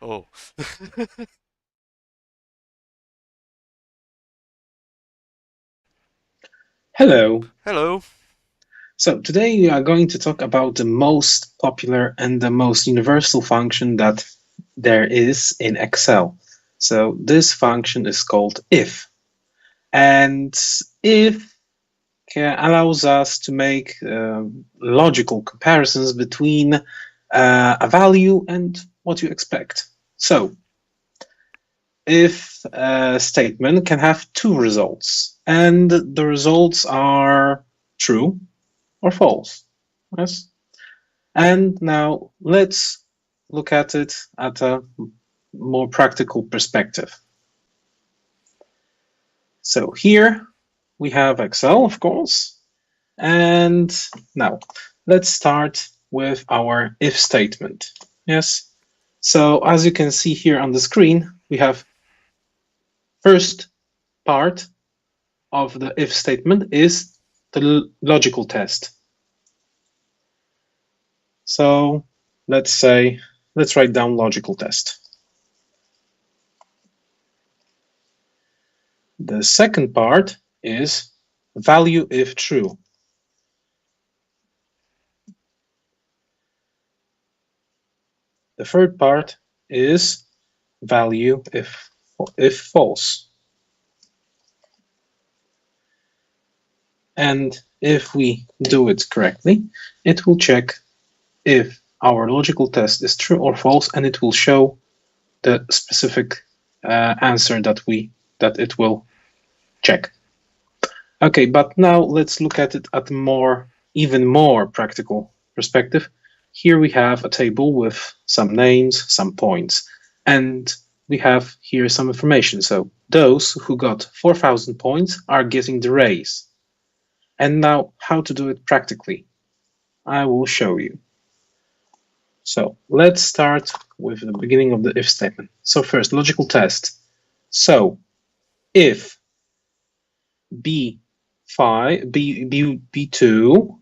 Oh. Hello. Hello. So today we are going to talk about the most popular and the most universal function that there is in Excel. So this function is called if, and if allows us to make logical comparisons between a value and what you expect. So if a statement can have two results, and the results are true or false. Yes. And now let's look at it at a more practical perspective. So here we have Excel, of course. And now let's start with our if statement. Yes. So as you can see here on the screen, we have first part of the if statement is the logical test. So let's write down logical test. The second part is value if true. The third part is value if false. And if we do it correctly, it will check if our logical test is true or false, and it will show the specific answer that it will check. Okay, but now let's look at it at even more practical perspective. Here we have a table with some names, some points, and we have here some information. So those who got 4,000 points are getting the raise. And now how to do it practically? I will show you. So let's start with the beginning of the if statement. So first, logical test. So if B5, B2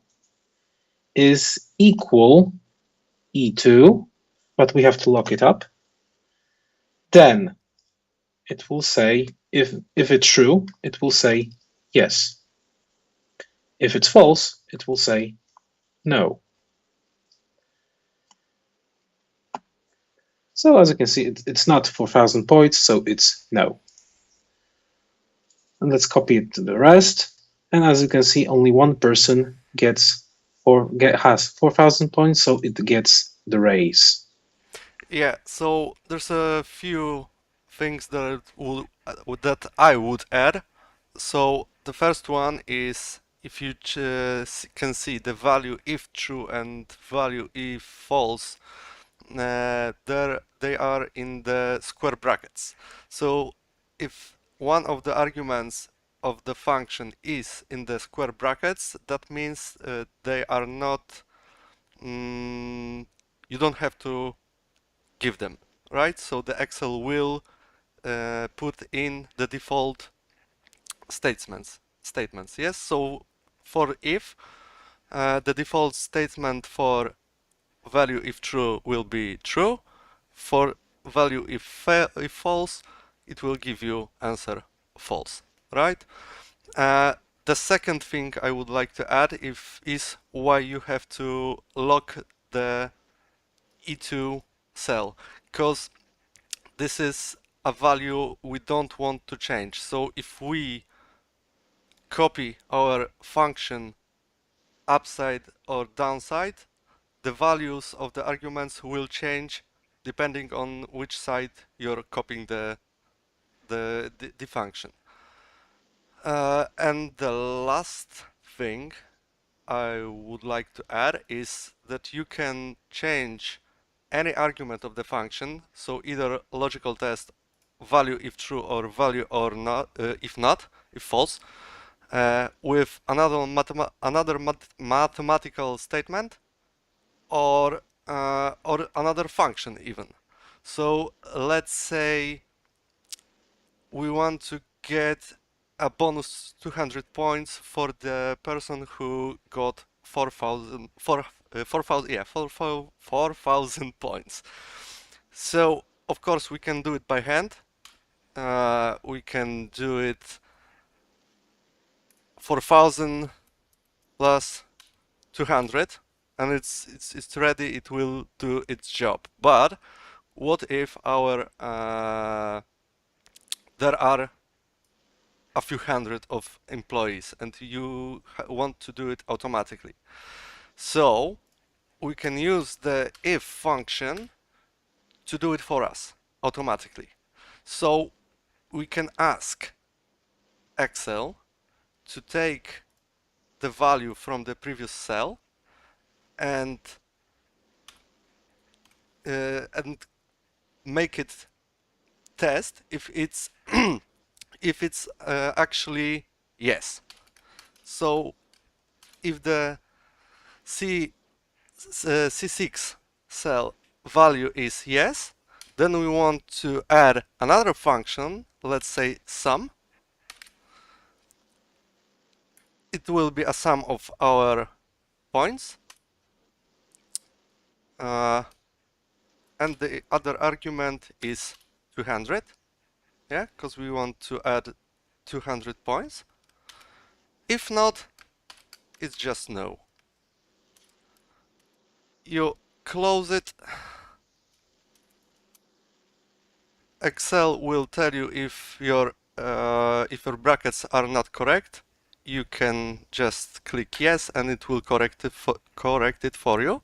is equal E2, but we have to lock it up, then it will say, if it's true, it will say yes. If it's false, it will say no. So as you can see, it's not 4,000 points, so it's no. And let's copy it to the rest. And as you can see, only one person has 4,000 points, so it gets the raise. Yeah, so there's a few things that I would add. So the first one is if you can see the value if true and value if false, there they are in the square brackets. So if one of the arguments of the function is in the square brackets, that means they are not. You don't have to give them, right? So the Excel will put in the default statements. Yes. So for if the default statement for value if true will be true. For value if false, it will give you answer false, right? Uh, the second thing I would like to add is why you have to lock the E2 cell, because this is a value we don't want to change. So if we copy our function upside or downside, the values of the arguments will change depending on which side you're copying the function. And the last thing I would like to add is that you can change any argument of the function, so either logical test value if true or value or not if not, if false, with another mathematical statement or another function even. So let's say we want to get a bonus 200 points for the person who got 4,000 points. So of course, we can do it by hand. We can do it for 1000 plus 200, and it's ready. It will do its job. But what if our there are a few hundred of employees and you want to do it automatically? So we can use the if function to do it for us automatically. So we can ask Excel to take the value from the previous cell and make it test if it's if it's actually yes. So if the C6 cell value is yes, then we want to add another function, let's say sum. It will be a sum of our points. And the other argument is 200. Yeah, because we want to add 200 points. If not, it's just no. You close it. Excel will tell you if your brackets are not correct. You can just click yes, and it will correct it for you.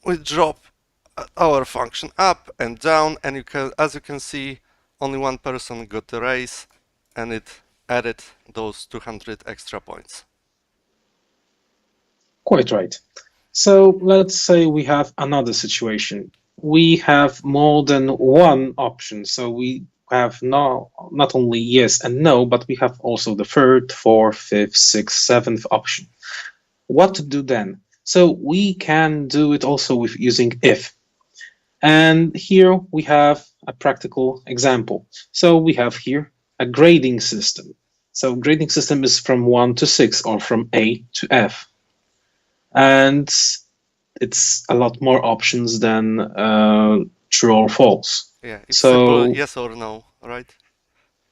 We drop our function up and down, and as you can see, only one person got the raise, and it added those 200 extra points. Quite right. So let's say we have another situation. We have more than one option. So we have not only yes and no, but we have also the third, fourth, fifth, sixth, seventh option. What to do then? So we can do it also with using if. And here we have a practical example. So we have here a grading system. So grading system is from 1 to 6 or from A to F. And it's a lot more options than true or false. Yeah, it's simple yes or no, right?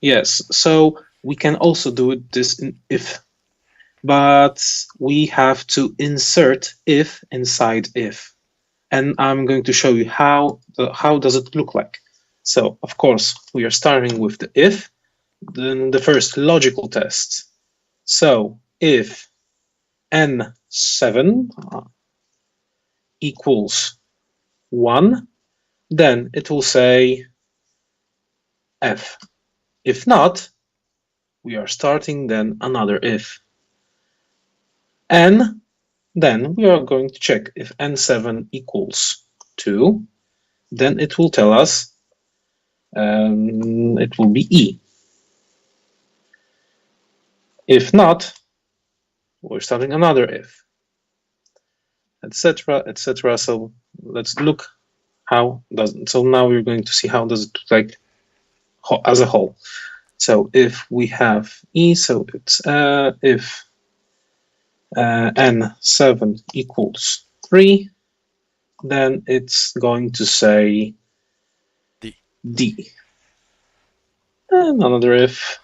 Yes, so we can also do this in if, but we have to insert if inside if. And I'm going to show you how does it look like. So, of course, we are starting with the if, then the first logical test. So, if n7 equals 1, then it will say f. If not, we are starting then another if. N, then we are going to check if n7 equals 2, then it will tell us it will be E. If not, we're starting another if, etc., etc. So let's look how does it. So now we're going to see how does it look like as a whole. So if we have E, so it's if n7 equals 3, then it's going to say D. And another if,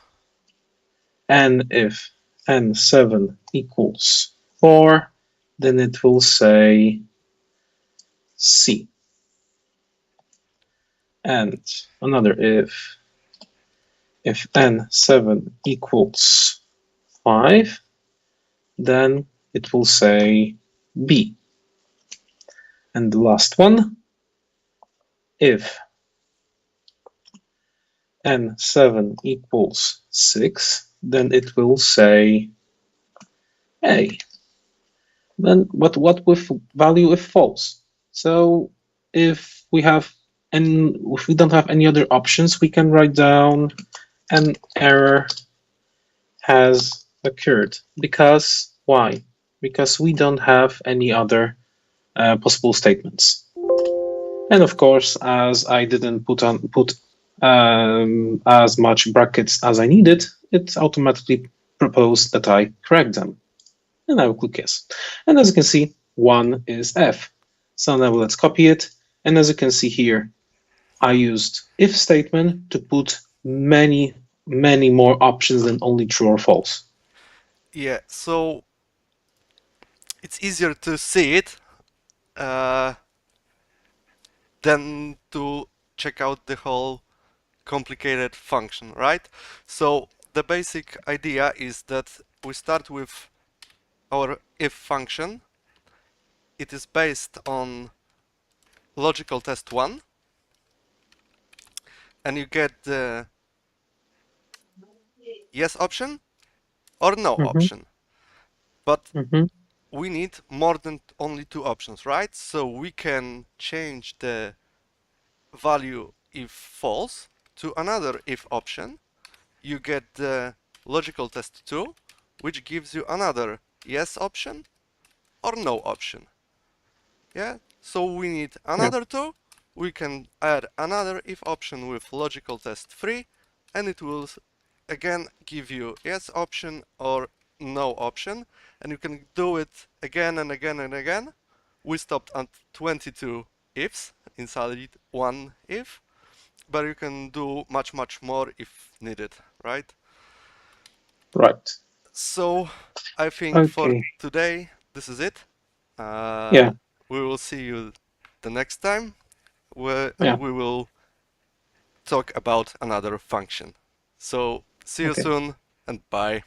and if n7 equals 4, then it will say C. And another if n7 equals 5, then it will say B. And the last one, if n7 equals 6, then it will say A. Then what with value if false? So if we don't have any other options, we can write down an error has occurred. Because why? Because we don't have any other possible statements. And of course, as I didn't put as much brackets as I needed, it automatically proposed that I correct them. And I will click yes. And as you can see, 1 is F. So now let's copy it And as you can see here, I used if statement to put many more options than only true or false. Yeah, so it's easier to see it than to check out the whole complicated function, right? So the basic idea is that we start with our if function. It is based on logical test 1, and you get the yes option or no Mm-hmm, option. But mm-hmm, we need more than only 2 options, right? So we can change the value if false to another if option. You get the logical test 2, which gives you another yes option or no option. Yeah, so we need yeah, another 2. We can add another if option with logical test 3, and it will again give you yes option or no option, and you can do it again and again and again. We stopped at 22 ifs inside one if, but you can do much more if needed, right? right. So I think for Okay, today this is it. yeah, We will see you the next time, and yeah, we will talk about another function. So see you okay. soon, and bye.